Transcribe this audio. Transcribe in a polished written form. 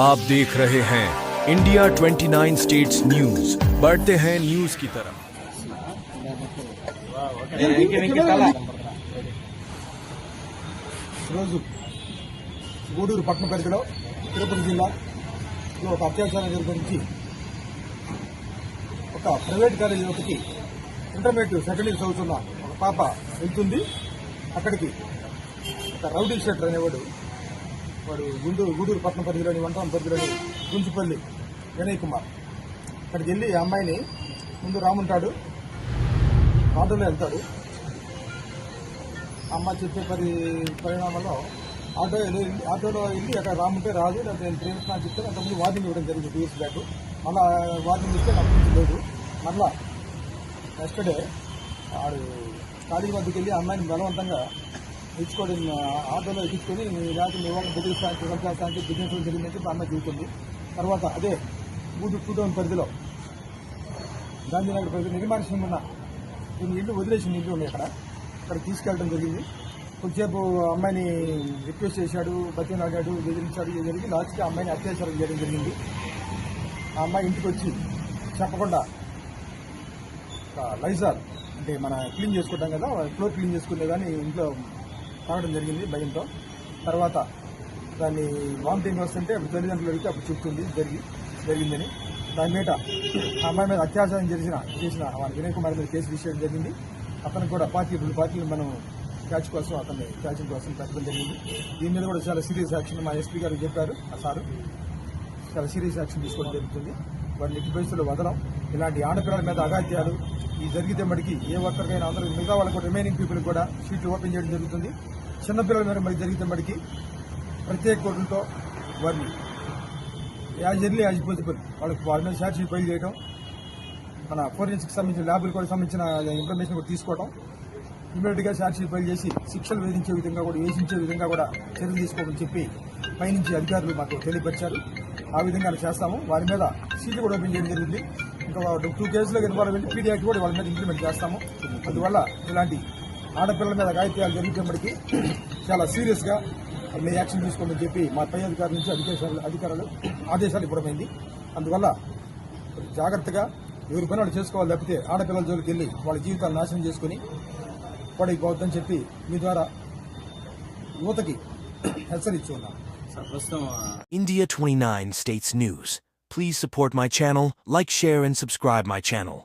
आप देख रहे हैं इंडिया 29 स्टेट्स न्यूज। बढ़ते हैं न्यूज की तरफ। రోజు గూడూరు పట్టణ పరిధిలో తిరుపతి జిల్లాలో ఒక అత్యాచారం గురించి ఒక ప్రైవేట్ కాలేజీ ఒకటి ఇంటర్మీడియట్ సెకండ్ ఇయర్ చదువుతున్న ఒక పాప వెళ్తుంది. అక్కడికి ఒక రౌడీ షెటర్ అనేవాడు వాడు గూడూరు పట్టణ పరిధిలోని వంటం పరిధిలోని గుంచుపల్లి వినయ్ కుమార్ అక్కడికి వెళ్ళి ఆ అమ్మాయిని ముందు రాముంటాడు ఆటోలో వెళ్తాడు. అమ్మ చెప్పే పరిణామంలో ఆటోలో వెళ్ళి అక్కడ రాముంటే రాదు, లేకపోతే నేను ప్రేమిస్తున్నా చెప్తే అంతకుముందు వార్నింగ్ ఇవ్వడం జరిగింది 2 years బ్యాక్. మళ్ళా వార్నింగ్ ఇస్తే నాకు లేదు. మళ్ళా నెక్స్ట్ డే ఆడు కాలేజీ వద్దకు వెళ్ళి అమ్మాయిని బలవంతంగా ఎక్కించుకోవడం ఆటోలో ఎక్కించుకొని లేకపోతే ఇవాళ బెదిరిస్తానికి బిజినెస్ జరిగిందని చెప్పి అమ్మాయి చూస్తుంది. తర్వాత అదే గూడూరు టౌన్ పరిధిలో గాంధీనగర్ పరిధిలో నిర్మానుష్యం ఉన్న కొన్ని ఇల్లు వదిలేసిన ఇల్లు ఉన్నాయి. అక్కడ తీసుకెళ్ళడం జరిగింది. కొంచెంసేపు అమ్మాయిని రిక్వెస్ట్ చేశాడు, బతిలాడాడు, బెదిరించాడు. జరిగి లాస్ట్కి ఆ అమ్మాయిని అత్యాచారం చేయడం జరిగింది. ఆ అమ్మాయి ఇంటికి వచ్చి చెప్పకుండా లైజాల్ అంటే మన క్లీన్ చేసుకుంటాం కదా, ఫ్లోర్ క్లీన్ చేసుకునే కానీ ఇంట్లో తాగడం జరిగింది భయంతో. తర్వాత దాన్ని వామిటింగ్ వస్తుంటే అప్పుడు తల్లిదండ్రులు అడిగితే అప్పుడు చెప్తుంది జరిగిందని. దాని మీద ఆ అమ్మాయి మీద అత్యాచారం చేసిన వినయ్ కుమార్ మీద కేసు రిజిస్టర్ జరిగింది. అతనికి కూడా 2 పార్టీలు మనం క్యాచ్ కోసం అతన్ని క్యాచింగ్ కోసం పెట్టడం జరిగింది. దీని మీద కూడా చాలా సీరియస్ యాక్షన్ మా ఎస్పీ గారు చెప్పారు. ఆ సారు చాలా సీరియస్ యాక్షన్ తీసుకోవడం జరుగుతుంది. వారిని ఎట్టి పరిస్థితుల్లో వదలం. ఇలాంటి ఆడపిల్లల మీద అగాత్యాలు ఈ జరిగితే మటుకి ఏ ఒక్కరికైనా అందరూ మిగతా వాళ్ళకు రిమైనింగ్ పీపుల్ కూడా షీట్లు ఓపెన్ చేయడం జరుగుతుంది. చిన్నపిల్లల మీద మరి జరిగితే మటుకి ప్రత్యేక కోర్టులతో వారిని యాజ్ ఎర్లీ యాజ్ పాసిబుల్ వాళ్ళ మీద ఛార్జ్ షీట్ ఫైల్ చేయడం, మన ఫోరెన్సిక్ సంబంధించిన ల్యాబులకు కూడా సంబంధించిన ఇన్ఫర్మేషన్ కూడా తీసుకోవడం, ఇమీడియట్గా ఛార్జ్ షీట్ ఫైల్ చేసి శిక్షలు వేధించే విధంగా కూడా చర్యలు తీసుకోమని చెప్పి పైనుంచి అధికారులు మాకు తెలియపరిచారు. ఆ విధంగా చేస్తాము. వారి మీద సీట్లు కూడా ఓపెన్ చేయడం జరిగింది. ఇంకా 2 కేసులో ఇన్వాల్వ్ అయ్యి పీడీ యాక్ట్ కూడా వాళ్ళ మీద ఇంప్లిమెంట్ చేస్తాము. అందువల్ల ఇలాంటి ఆడపిల్లల మీద అఘాయిత్యాలు జరిగేటప్పటికీ చాలా సీరియస్గా మీ యాక్షన్ తీసుకోమని చెప్పి మా పై అధికారుల నుంచి అధికారులు ఆదేశాలు ఇవ్వడమైంది. అందువల్ల జాగ్రత్తగా ఎవరి పని వాళ్ళు చేసుకోవాలి, లేకపోతే ఆడపిల్లల జోలికి వెళ్ళి వాళ్ళ జీవితాలు నాశనం చేసుకుని పడైపోవద్దని చెప్పి మీ ద్వారా యువతకి హెచ్చరిస్తున్నాను. India 29 States News. Please support my channel, like, share and subscribe my channel.